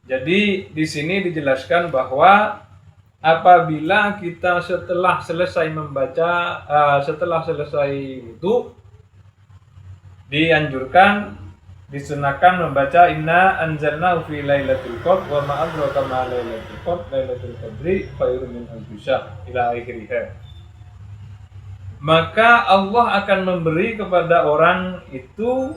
Jadi di sini dijelaskan bahwa apabila kita setelah selesai membaca, setelah selesai wudu, dianjurkan, disunahkan membaca inna anzalnahu fi lailatul qadr wa ma adraka ma lailatul qadr lailatul qadri khairun min alfi syahr ila akhirih. Maka Allah akan memberi kepada orang itu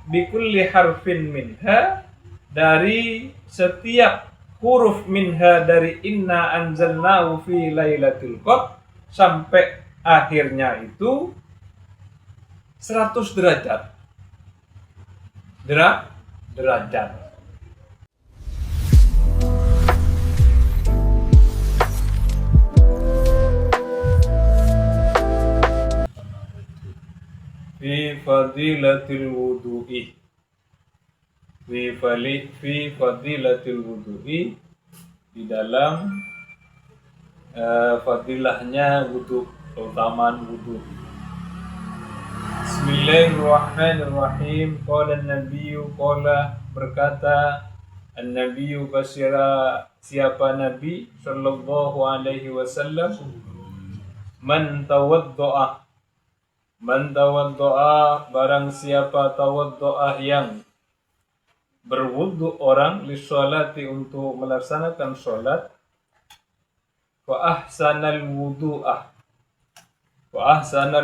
bikulli harfin minha, dari setiap huruf minha dari inna anzalnahu fi lailatul qadr sampai akhirnya itu 100 derajat. Derajat. Fi fadilatil wudu'i. Fi fadilatil wudu'i, di dalam fadilahnya wudu, keutamaan wudu. Bismillahirrahmanirrahim. Qala an-nabiyyu, qala berkata an-nabiyyu, basira siapa Nabi sallallahu alaihi wasallam, man tawaddoa barang siapa tawaddoa yang berwudu orang, lisholati untuk melaksanakan sholat, wa ahsanal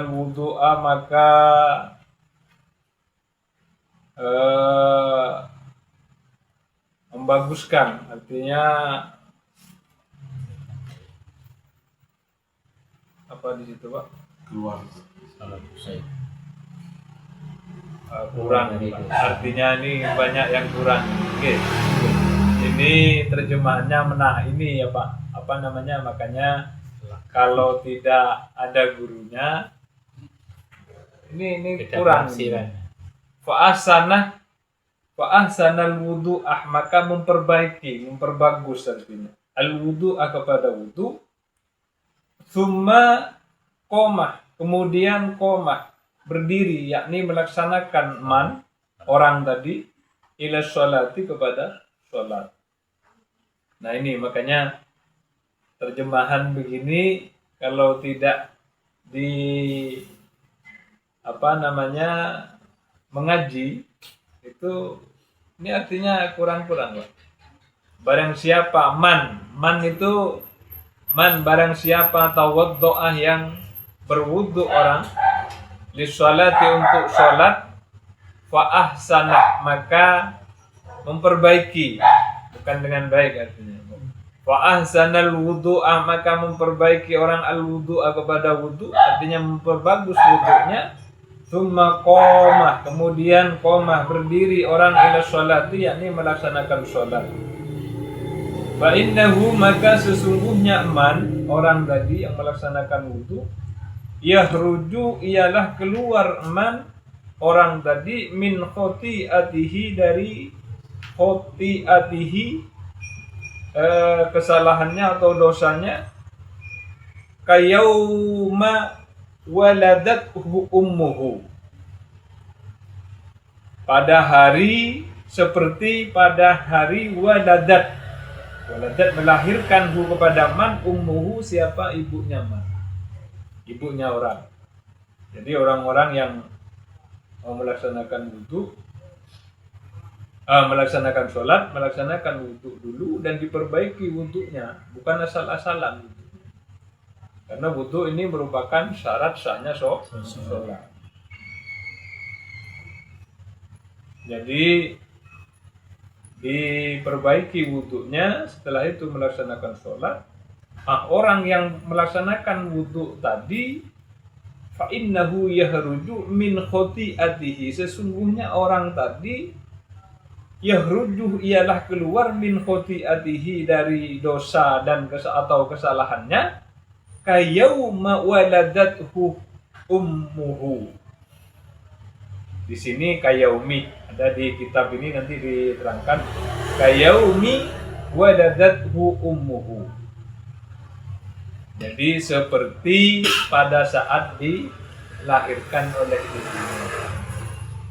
wudu'a maka membaguskan, artinya apa di situ Pak? Keluar salat usai. Kurang, artinya ini banyak yang kurang. Oke. Ini terjemahannya ini ya Pak, apa namanya, makanya kalau tidak ada gurunya ini kurang. Fa'ahsanal wudu'ah maka memperbagus artinya. Al wudu'ah kepada wudu. Tsumma qomah, kemudian qomah berdiri, yakni melaksanakan man orang tadi, ila sholati kepada sholat. Nah ini makanya terjemahan begini kalau tidak mengaji itu, ini artinya kurang-kurang Pak. Barang siapa barang siapa tawaddo'ah yang berwudu orang, lisholati untuk sholat, fa ahsana maka memperbaiki, bukan dengan baik artinya. Fa ahsanal wudu'a maka memperbaiki orang al wudu'a kepada wudu, artinya memperbagus wudunya. Tsumma qomah, kemudian qomah berdiri orang ila sholati, yakni melaksanakan sholat. Fa innahu maka sesungguhnya man orang tadi yang melaksanakan wudu, yahruju ialah keluar man orang tadi, min khoti'atihi dari khoti'atihi kesalahannya atau dosanya, kayauma waladathu ummuhu, pada hari seperti pada hari waladat melahirkan hu kepada man, ummuhu siapa, ibunya man, ibunya orang. Jadi orang-orang yang mau melaksanakan wudu, melaksanakan sholat, melaksanakan wudu dulu dan diperbaiki wudunya, bukan asal-asalan wudu. Karena wudu ini merupakan syarat sahnya sholat. Jadi diperbaiki wudunya, setelah itu melaksanakan sholat. Orang yang melaksanakan wudu tadi, fa innahu yahruju min khoti'atihi, sesungguhnya orang tadi, yahruju ialah keluar, min khoti'atihi dari dosa dan atau kesalahannya, kayauma waladathu ummuhu. Di sini kayaumi, ada di kitab ini nanti diterangkan kayaumi waladathu ummuhu. Jadi seperti pada saat dilahirkan oleh ibunya.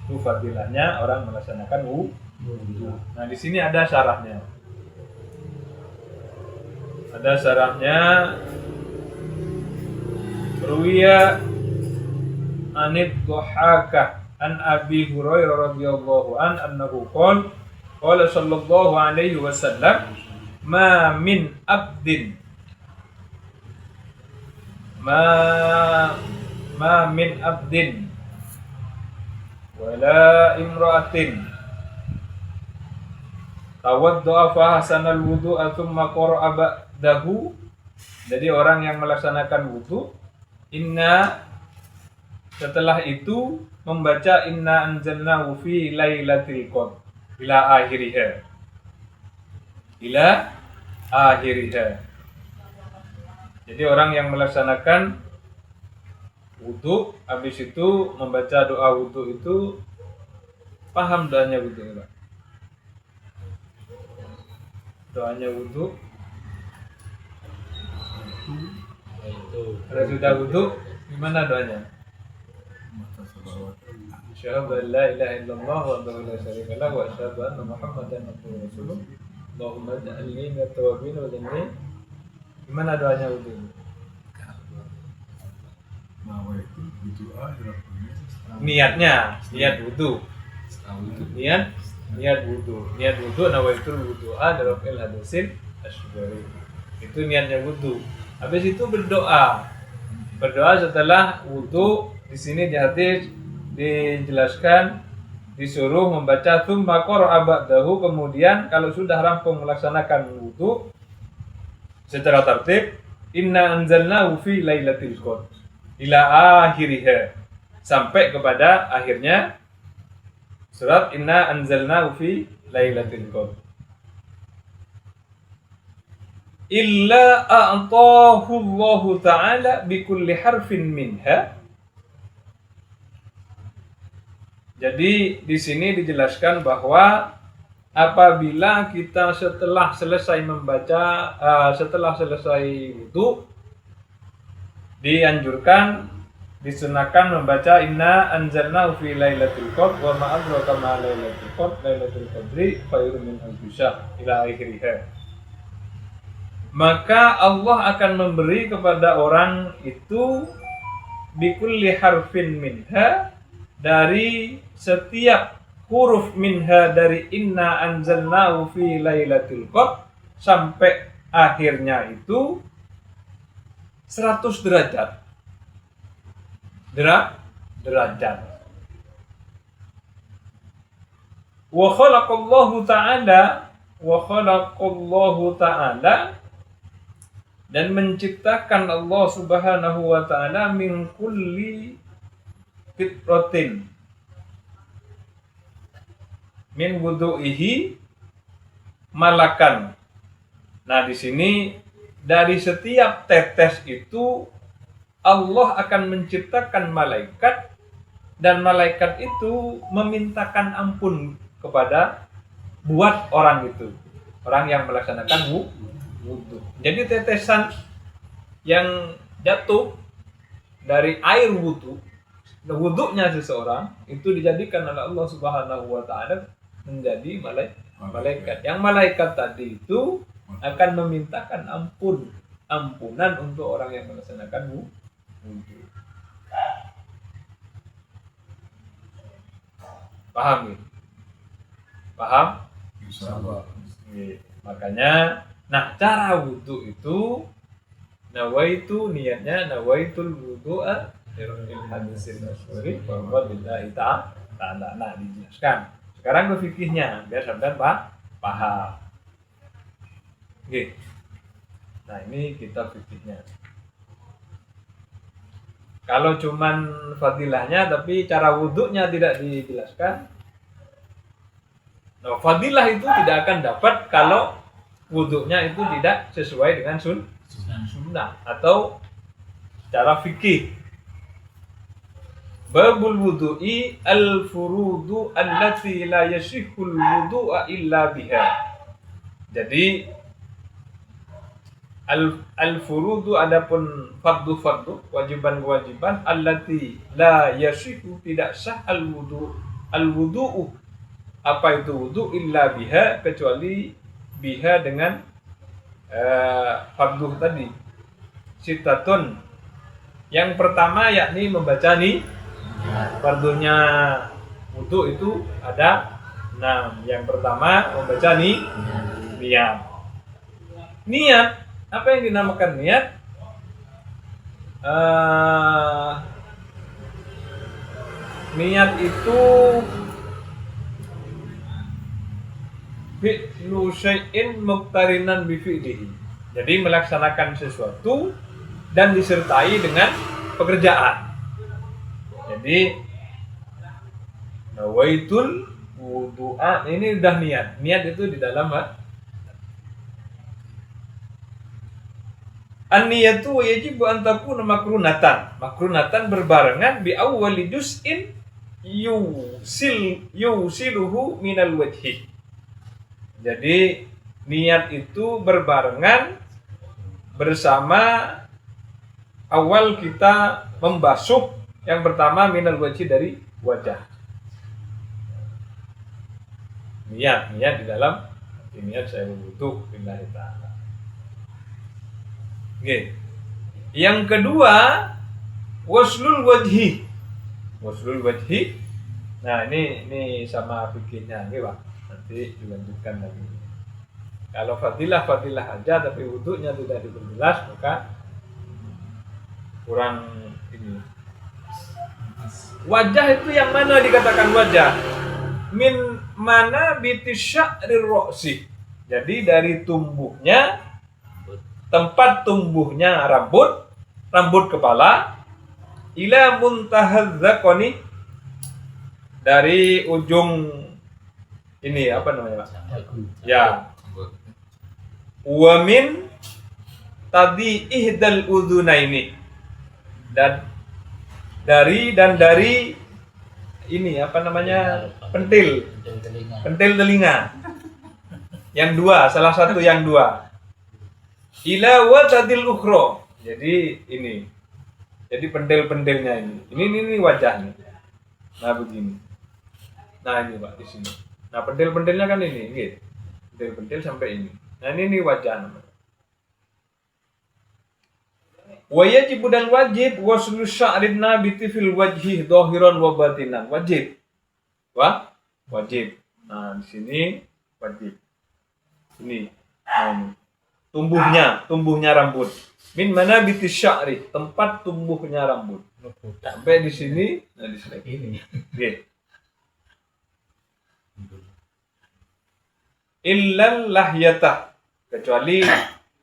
Itu fadilahnya orang melaksanakan Nah, di sini ada syarahnya. Ada syarahnya. Ruwiya anid Dhahakah an Abi Hurairah radhiyallahu anhu qala sallallahu alaihi wasallam ma min abdin ma min abdin wala imra'atin tawaddu'a fa hasanal wudu'a thumma qara'a ba'dahu. Jadi orang yang melaksanakan wudu, setelah itu membaca inna anzalnahu fi lailatul qadr ila akhiriha. Jadi orang yang melaksanakan wudu, habis itu membaca doa wudu itu, paham doanya wudu, Pak? Doanya wudu. Kalau sudah wudu, gimana doanya? Asyhadu an la ilaha illallah wahdahu la syarika lahu wa asyhadu anna Muhammadan abduhu wa rasuluh. Allahumma ij'alni minat tawwabin wa dhanni. Gimana doanya wudu? Niat wudu. Niat wudu nawaitul wudu'a darafil hadasin asghari. Itu niatnya wudu. Habis itu berdoa setelah wudu. Di sini di hadis dijelaskan disuruh membaca tsumma qara'a ba'dahu, kemudian kalau sudah rampung melaksanakan wudu secara tertib inna anzalnahu fi lailatul qadr ila akhiriha, sampai kepada akhirnya surat inna anzalnahu fi lailatul qadr. Illa a'tahu Allah ta'ala bikulli harfin minha. Jadi di sini dijelaskan bahwa apabila kita setelah selesai wudu, dianjurkan, disunahkan membaca inna anzalnahu fi lailatul qadr wa ma adraka ma lailatul qadri khairun min alfi syahr ila akhirih. Maka Allah akan memberi kepada orang itu bikulli harfin minha, dari setiap huruf minha dari inna anzalnahu fi lailatul qadr sampai akhirnya itu 100 derajat. Derajat. Wa khalaqallahu ta'ala dan menciptakan Allah Subhanahu wa ta'ala min kulli fitratin min wudu'ihi malakan. Nah, di sini dari setiap tetes itu Allah akan menciptakan malaikat, dan malaikat itu memintakan ampun buat orang itu, orang yang melaksanakan wudu. Jadi tetesan yang jatuh dari air wudunya seseorang itu dijadikan oleh Allah Subhanahu wa ta'ala menjadi malaikat. Yang malaikat tadi itu akan memintakan ampunan untuk orang yang melaksanakan wudu. Paham ya? Paham? Insyaallah. Makanya, cara wudu itu niatnya nawaitul wudu'a lirafil hadasil asghari wa huwa billahi ta'ala. Nah, dijelaskan. Sekarang ke fikihnya biar sampean paham. Oke. Nah, ini kitab fikihnya. Kalau cuman fadilahnya tapi cara wudunya tidak dijelaskan. Nah, fadilah itu tidak akan dapat kalau wudunya itu tidak sesuai dengan sunnah atau cara fikih. Babul wudu'i al-furudu allati la yashihul wudu'a illa biha. Jadi al-furudu adapun fardu wajiban allati la yashihu tidak sah al-wudu'u Apa itu wudu? Illa biha, kecuali biha dengan fardu tadi. Sitatun. Yang pertama yakni membaca nih fardunya wudu itu ada 6. Yang pertama membaca nih niat. Niat, apa yang dinamakan niat? Niat itu fi'lu syai'in muqtarinan bi fi'lihi. Jadi melaksanakan sesuatu dan disertai dengan pekerjaan. Jadi nawaitul wudu'a, ini udah niat. Niat itu di dalam an-niyatu yajibu an takuna makrunatan. Makrunatan berbarengan bi awwali juz'in yusiluhu minal wajhi. Jadi niat itu berbarengan bersama awal kita membasuh yang pertama minal wajhi, dari wajah. Niat di dalam niat saya berwudu billahi ta'ala. Oke. Yang kedua waslul wajhi. Waslul wajhi. Nah, ini sama fikihnya nggih, Pak. Nanti dilanjutkan lagi. Kalau fadilah aja tapi wudunya tidak diperjelas, maka kurang ini. Wajah itu yang mana dikatakan wajah? Min mana bitisya'rir ra'si. Jadi dari tumbuhnya, tempat tumbuhnya rambut kepala, ila muntahaz zakoni, dari ujung ini apa namanya, Pak? Ya. Wa min tadi ihdal udhunaini, dan dari ini apa namanya, pentil telinga yang dua, salah satu yang dua, ila watadil ukhra. Jadi ini, jadi pentil-pentilnya ini wajahnya. Nah begini, nah ini Pak di sini. Nah pentil-pentilnya kan ini, gitu. Pentil sampai ini. Nah ini wajah namanya. Wa yajibu, dan wajib waslu sya'rin nabiti fil wajhi dhahiran wa batinan. Wajib. Wajib. Nah, di sini wajib. Ini. Nah, ini. Tumbuhnya rambut. Min mana biti sya'ri, tempat tumbuhnya rambut. Sampai di sini, nah di sini. Ini. Oke. Illal lahyata, kecuali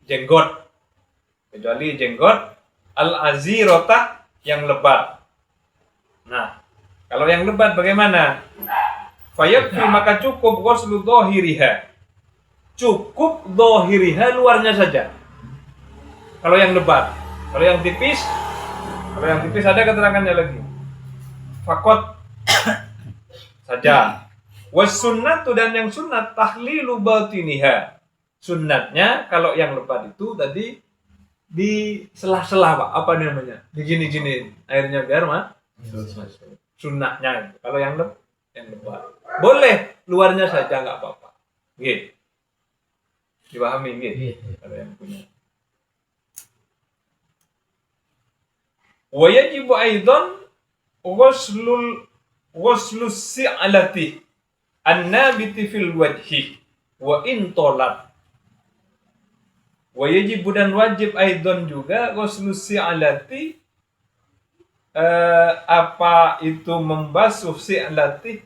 jenggot. Al-azirota, yang lebat. Nah, kalau yang lebat bagaimana? Fayakfi, maka cukup ghuslu dhahiriha. Cukup dhahiriha, luarnya saja. Kalau yang lebat. Kalau yang tipis ada keterangannya lagi. Fakot saja. Was sunnatu, dan yang sunnat tahlilu batiniha. Sunnatnya kalau yang lebat itu tadi di sela-sela, Pak, apa namanya, digini-gini airnya biar sunnahnya itu. Kalau yang lebat boleh luarnya saja, nggak apa-apa. Gitu, dipahami gitu. Kalau yang punya. Wa yajibu aidan ghuslus si'alati an-nabiti fil wajhi wa in tolat. Wa yajibu, dan wajib aidan juga ghuslus si'alati, apa itu membasuh si'alati,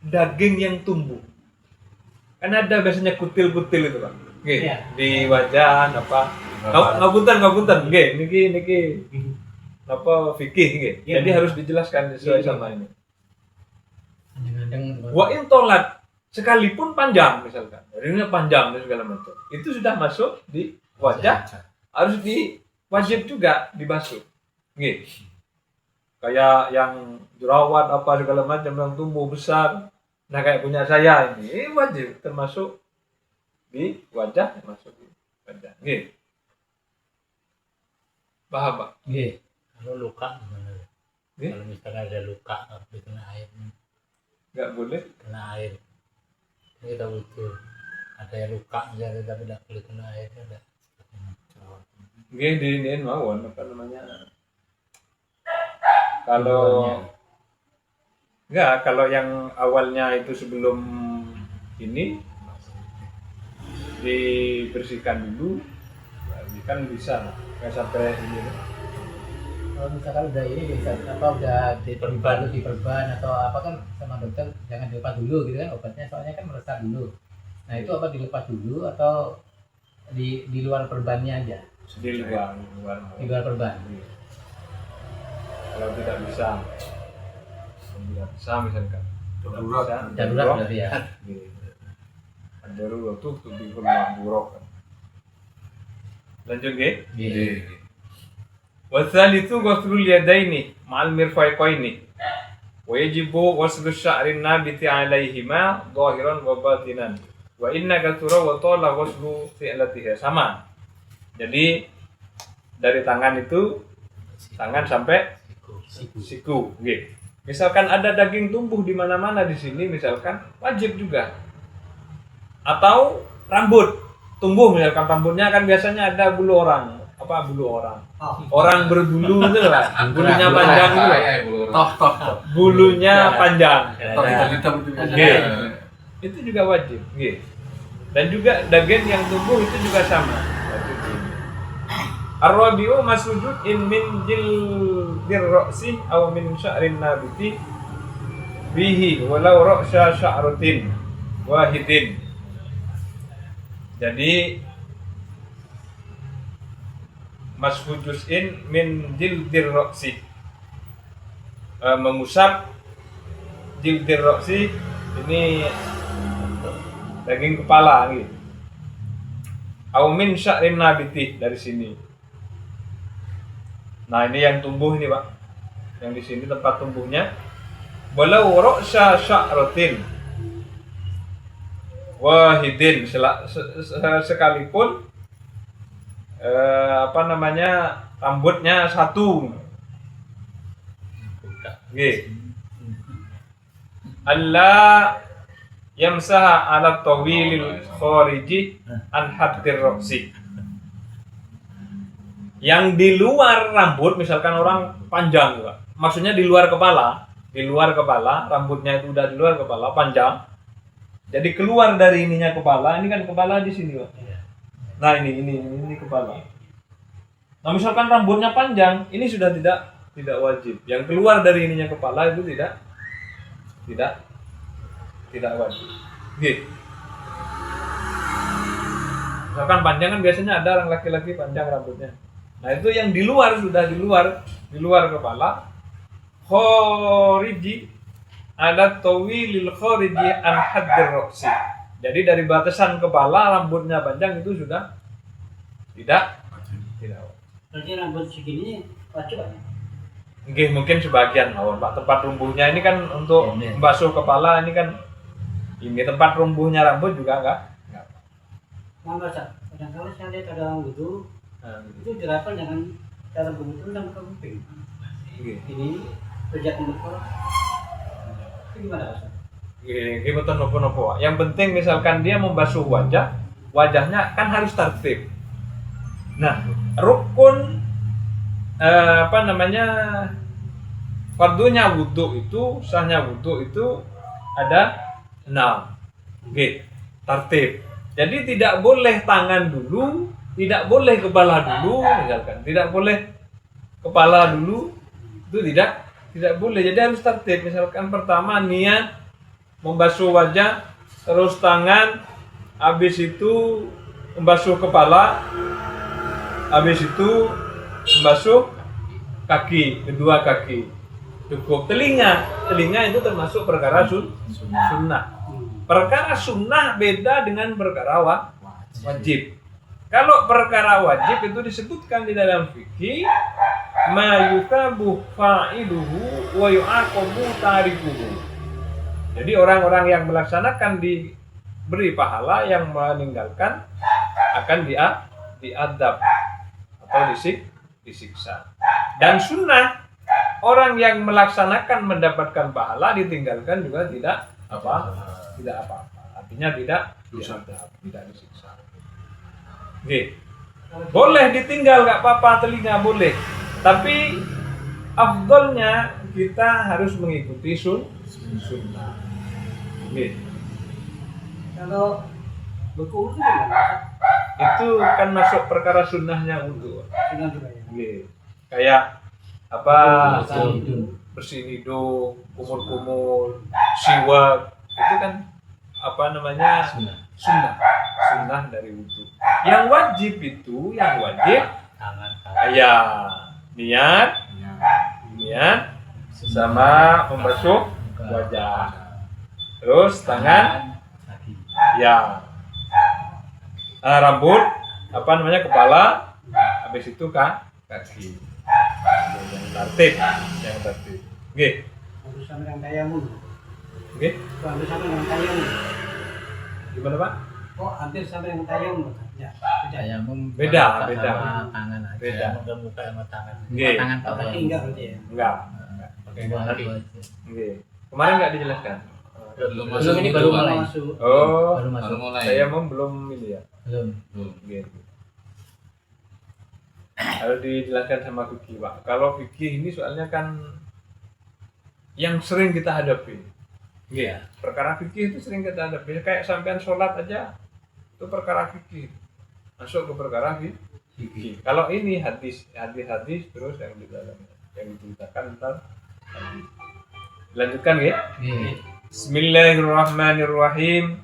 daging yang tumbuh. Kan ada biasanya kutil-kutil itu, Pak. Nggih, di wajah apa? Ngapunten nggih, niki apa fikih nggih. Jadi harus dijelaskan sesuai sama ini. Wa in tolat, sekalipun panjang misalkan, jadinya panjang dan segala macam, itu sudah masuk di wajah, harus wajib juga dibasuh. Nggih. Kayak yang jerawat apa segala macam yang tumbuh besar, nah kayak punya saya ini wajib termasuk di wajah, termasuk di wajah. Nggih. Paham, Pak? Nggih. Kalau luka gimana? Kalau misalnya ada luka, tapi kena air. Nggak boleh Kena air. kita butuh ada yang luka misalnya tapi tidak boleh kena air ada. Nggih diinin mawon apa namanya? Kalau kalau yang awalnya itu sebelum ini dibersihkan dulu, kan bisa nggak sampai ini. Kalau misalkan udah ini bisa apa udah diperban atau apa kan sama dokter jangan dilepas dulu gitu kan obatnya soalnya kan meresap dulu. Nah itu apa dilepas dulu atau di luar perbannya aja? Di luar. Di luar perban. Kalau tidak bisa misalkan Darurat berarti ya. Darurat tuh di rumah buruk. Lanjut nggih. Iya. Wasalitsu ghuslul yadaini ma'al mirfaqaini wa yajibu ghuslu sya'rin nabiti 'alaihima dhahiran wa batinan wa inna katsura wa tala ghuslu fi'latiha sama. Jadi dari tangan itu sampai siku nggih. Misalkan ada daging tumbuh di mana-mana di sini misalkan wajib juga. Atau rambut tumbuh misalkan rambutnya kan biasanya ada bulu orang. Apa bulu orang? Orang berbulu itu lah. Bulunya panjang itu lah. Toh. Bulunya panjang. Hitam itu. Nggih. Itu juga wajib, nggih. Dan juga daging yang tumbuh itu juga sama. Wajib. Ar-rabi'u masujud in min jildir ra'si aw min sya'rin nabiti bihi walau ra'sya sya'ratin wahidin. Jadi masfujus in min jildir roksi, mengusap jildir roksi ini daging kepala gitu. Au min sya'rin nabiti dari sini. Nah ini yang tumbuh ini Pak, yang di sini tempat tumbuhnya. Walau ra'sya sya'ratin wahidin sekalipun rambutnya satu. Nggih. Allah yamsaha ala tawilil khariji an haddir ra'si. Yang di luar rambut misalkan orang panjang Pak. Maksudnya di luar kepala, rambutnya itu udah di luar kepala panjang. Jadi keluar dari ininya kepala, ini kan kepala di sini Pak. Nah ini kepala. Nah misalkan rambutnya panjang, ini sudah tidak wajib. Yang keluar dari ininya kepala itu tidak wajib. Gitu. Misalkan panjang kan biasanya ada orang laki-laki panjang rambutnya. Nah itu yang di luar sudah di luar kepala. Khariji ala tawilil khariji an haddir ra'si. Jadi dari batasan kepala rambutnya panjang itu sudah tidak wajib. Berarti rambut segini wajib ya? Nggih, mungkin sebagian lawan Pak. Tempat rumbuhnya ini kan untuk membasuh kepala ini kan ini tempat rumbuhnya rambut juga enggak. Mangga Pak. Kadang-kadang saya lihat ada orang wudhu itu jerapah jangan cara begitu dan ke kuping. Ini kerja kemukul. Itu gimana Pak? Nggih, mboten napa-napa. Yang penting misalkan dia membasuh wajahnya kan harus tertib. Nah, rukun fardunya wudu itu, sahnya wudu itu ada 6. Nggih, tertib. Jadi tidak boleh tangan dulu, tidak boleh kepala dulu, misalkan. Tidak boleh kepala dulu, itu tidak boleh. Jadi harus tertib. Misalkan pertama niat membasuh wajah, terus tangan, habis itu membasuh kepala, habis itu membasuh kaki, kedua kaki. Cukup. Telinga itu termasuk perkara sunnah. Perkara sunnah beda dengan perkara wajib. Kalau perkara wajib itu disebutkan di dalam fikih ma yukabu fa'iluhu wa yu'aqabu tarikuhu. Jadi orang-orang yang melaksanakan diberi pahala, yang meninggalkan akan diadab atau disiksa. Dan sunnah orang yang melaksanakan mendapatkan pahala, ditinggalkan juga tidak apa-apa. artinya tidak diadab, tidak disiksa. Oke. Boleh ditinggal nggak apa-apa, telinga boleh, tapi afdolnya kita harus mengikuti sunnah. Oke. Kalau berkumpul itu gimana? Itu kan masuk perkara sunnahnya wudhu. Sunnah juga ya. Oke. Kayak apa? Bersihin Bersihin hidung, kumur-kumur, siwak, itu kan apa namanya? Sunnah dari wudhu. Yang wajib tangan ya niat sama membasuh wajah, terus tangan ya, rambut apa namanya, kepala, habis itu kaki. Yang tertib. Oke. Harus sama dengan tayamum. Oke. Hampir sama dengan tayamum. Gimana Pak? Oh, hampir sama dengan tayamum. Ya, tidak. Tayamum Beda. sama tangan aja. Beda. Tayamum kan muka sama tangan. Oke. Tangan Kaki tangan. enggak berarti ya. Enggak. Pakai kaki. Oke. Kemarin nggak dijelaskan. Belum, ini baru mulai. Masuk. Oh, Baru masuk. saya belum ini ya. Belum. Gitu. Harus dijelaskan sama fikih Pak. Kalau fikih ini soalnya kan yang sering kita hadapi. Iya. Perkara fikih itu sering kita hadapi. Kayak sampean sholat aja itu perkara fikih. Masuk ke perkara fikih. Kalau ini hadis terus yang di dalamnya, yang diceritakan tentang hadis. Lanjutkan ya. Bismillahirrahmanirrahim.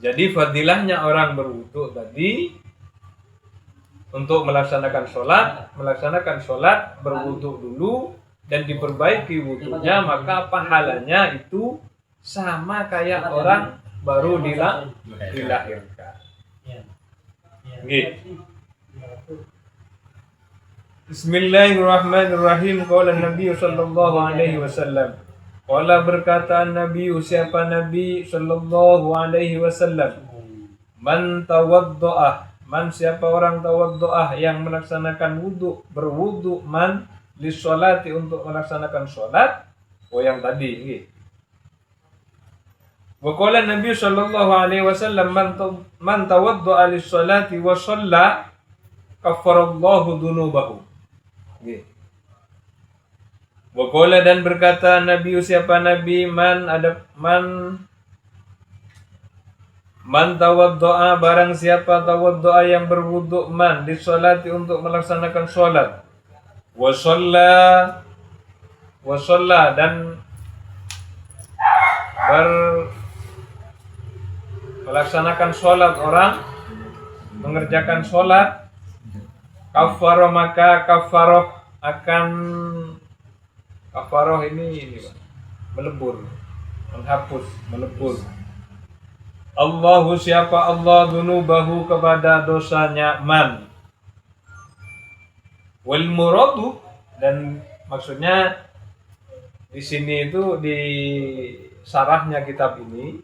Jadi fadilahnya orang berwudu tadi untuk melaksanakan sholat berwudu dulu dan diperbaiki wudunya, maka pahalanya itu sama kayak orang baru dilahirkan. Ya. Oke. Bismillahirrahmanirrahim. Qala Nabi sallallahu alaihi wasallam. Qala berkata Nabi, siapa Nabi sallallahu alaihi wasallam, man tawaddoa, man siapa orang tawaddoa yang melaksanakan berwudu man lissolati untuk melaksanakan sholat. Oh yang tadi ini. Wa qala Nabi sallallahu alaihi wasallam man tawaddoa lissolati wa shalla kaffarallahu dunubahu. Nggih. Wa qala dan berkata Nabi, siapa Nabi, man tawaddoa barang siapa tawaddoa yang berwudu man lissolati untuk melaksanakan sholat, wa shalla dan melaksanakan sholat, orang mengerjakan sholat, kafaroh maka kafaroh akan kafaroh ini Pak, melebur, menghapus, melebur. Allahu siapa Allah dunubahu kepada dosanya man. Wal muradu dan maksudnya di sini itu di sarahnya kitab ini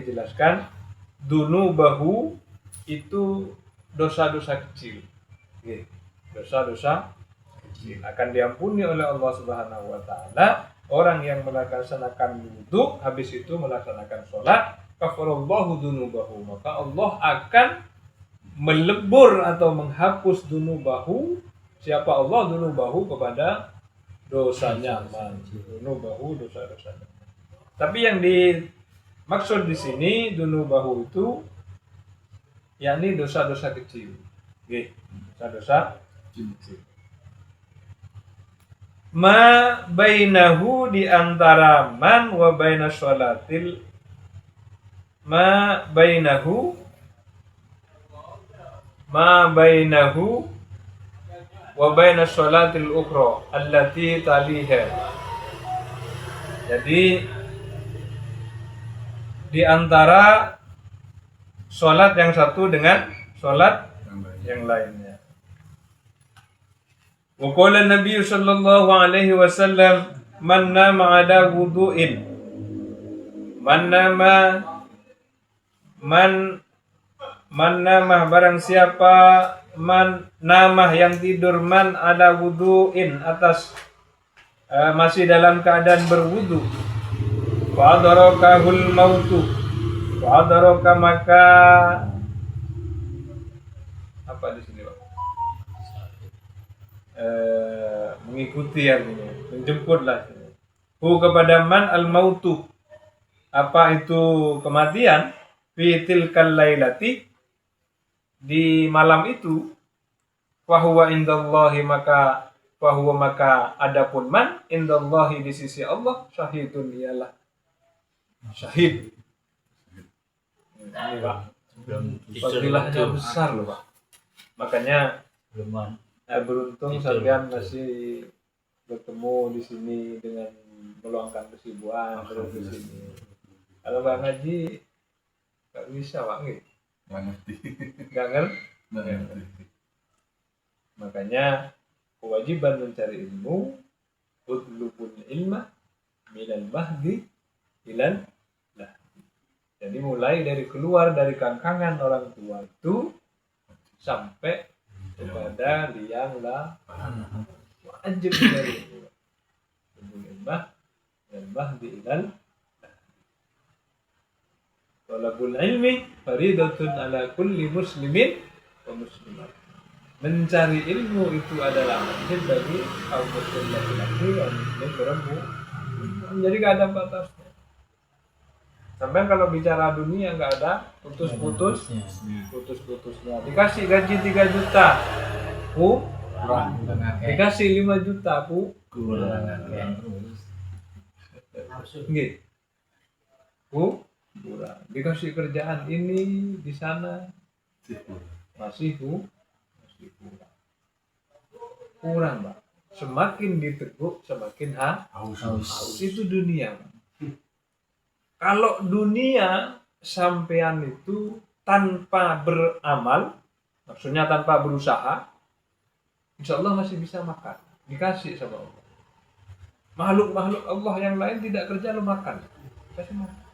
dijelaskan dunubahu itu dosa-dosa kecil. Dosa-dosa kecil akan diampuni oleh Allah Subhanahu wa taala. Orang yang melaksanakan wudu habis itu melaksanakan sholat, kafarallahu dunubahu, maka Allah akan melebur atau menghapus dunubahu, siapa Allah dunubahu kepada dosanya man, dunubahu dosa-dosanya. Tapi yang dimaksud di sini dunubahu itu yakni dosa-dosa kecil. Dosa-dosa kecil. Ma bainahu di antara man wa baina sholatil, ma bainahu wa baina sholatil ukhra allati taliha. Jadi di antara sholat yang satu dengan sholat yang lainnya. Wa qala Nabi sallallahu alaihi wasallam man nama ala wudu'in, man nama barang siapa man nama yang tidur man ala wudu'in atas masih dalam keadaan berwudu, Fa'adarokahul mautu. Fa'adaroka maka apa di sini Pak? Mengikuti artinya, menjemputlah. Hu kepada man al mautu. Apa itu kematian? Fi tilkal lailati, di malam itu. Fahuwa indallahi maka adapun man indallahi di sisi Allah syahidun ialah syahid. Ini Pak, fadilahnya besar loh Pak. Makanya belum beruntung sampean masih bertemu di sini dengan meluangkan kesibukan terus di sini. Kalau nggak ngaji nggak bisa Pak, nggak ngerti. Makanya kewajiban mencari ilmu, utlubul ilma minal mahdi ilal lahdi. Jadi mulai dari keluar dari kangkangan orang tua itu sampai kepada liang lah wajib dari ilmu minal mahdi ilal lahdi. Talabul ilmi faridatun ala kulli muslimin wa muslimat. Mencari ilmu itu adalah wajib bagi kaum muslim laki-laki dan muslim perempuan. Jadi gak ada batasnya. Sampai kalau bicara dunia nggak ada putus-putusnya. Dikasih gaji 3 juta, kurang. Dikasih 5 juta, kurang. Nggih. Kurang. Dikasih kerjaan ini di sana masih kurang Pak. Semakin diteguk semakin haus. Itu dunia Pak. Kalau dunia sampean itu tanpa beramal, maksudnya tanpa berusaha, insya Allah masih bisa makan, dikasih sama Allah. Makhluk-makhluk Allah yang lain tidak kerja lo makan, kasih makan.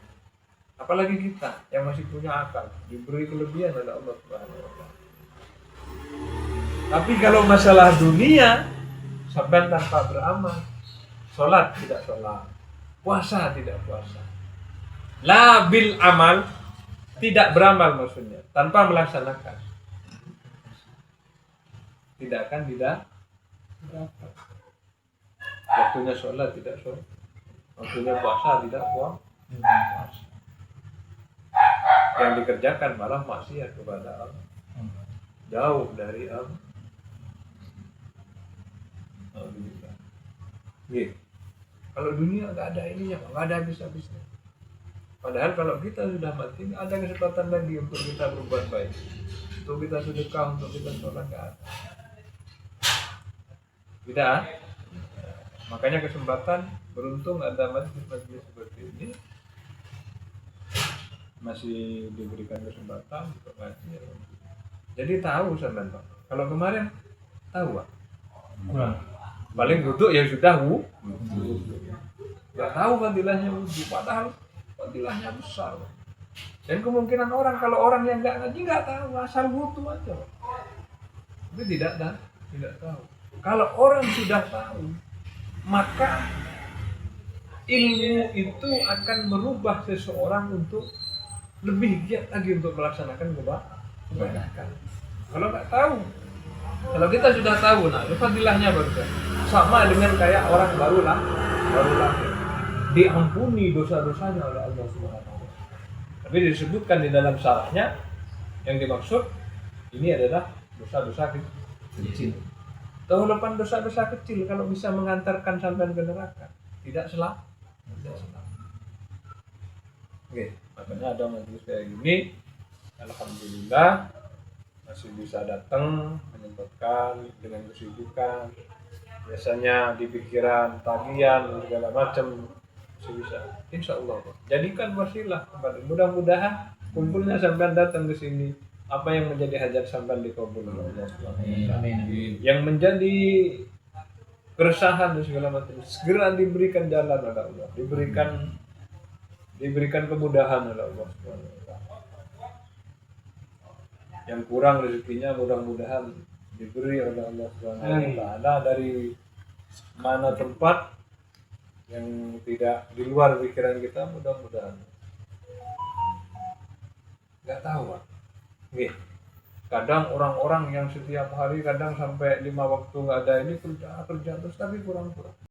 Apalagi kita yang masih punya akal, diberi kelebihan oleh Allah Subhanahu wa Ta'ala. Tapi kalau masalah dunia, sampai tanpa beramal, sholat tidak sholat, puasa tidak puasa, la bil amal, tidak beramal maksudnya, tanpa melaksanakan, tidak akan dapat. Waktunya sholat tidak sholat, waktunya puasa tidak puasa. Yang dikerjakan malah maksiat kepada Allah, jauh dari Allah. Kalau dunia nggak ada ininya, nggak ada habis-habisnya. Padahal kalau kita sudah mati, ada kesempatan lagi untuk kita berbuat baik, untuk kita sedekah, untuk kita sholat, nggak ada. Tidak. Makanya kesempatan beruntung ada masjid-masjid seperti ini, masih diberikan kesempatan untuk ngaji. Jadi tahu sampean Pak. Kalau kemarin tahu Pak. Paling wudhu ya sudah nggak tahu fadilahnya wudhu, padahal fadilahnya besar. Dan kemungkinan orang, kalau orang yang nggak ngaji nggak tahu, asal wudhu aja. Tapi tidak tahu. Kalau orang sudah tahu, maka ilmu itu akan merubah seseorang untuk lebih giat lagi untuk melaksanakan kebaikan. Kalau nggak tahu, kalau kita sudah tahu, nah fadilahnya baru sama dengan kayak orang baru lahir, diampuni dosa-dosanya oleh Allah Subhanahu wa Ta'ala. Tapi disebutkan di dalam syarahnya, yang dimaksud ini adalah dosa-dosa kecil. Walaupun dosa-dosa kecil kalau bisa mengantarkan sampai ke neraka, tidak selamat. Oke, makanya ada majelis kayak gini, alhamdulillah masih bisa datang menyempatkan dengan kesibukan. Biasanya di pikiran, tagihan, segala macam masih bisa. Insya Allah, jadikan wasilah kepada. Mudah-mudahan kumpulnya sampai datang ke sini, apa yang menjadi hajat sampai dikabul oleh Allah. Yang menjadi keresahan dan segala macam segera diberikan jalan oleh Allah, diberikan kemudahan oleh Allah. Yang kurang rezekinya mudah-mudahan diberi oleh Allah Subhanahu wa Ta'ala dari mana tempat yang tidak di luar pikiran kita, mudah-mudahan. Nggak tahu, Pak. Nggih. Kadang orang-orang yang setiap hari kadang sampai 5 waktu nggak ada ini kerja terus tapi kurang-kurang.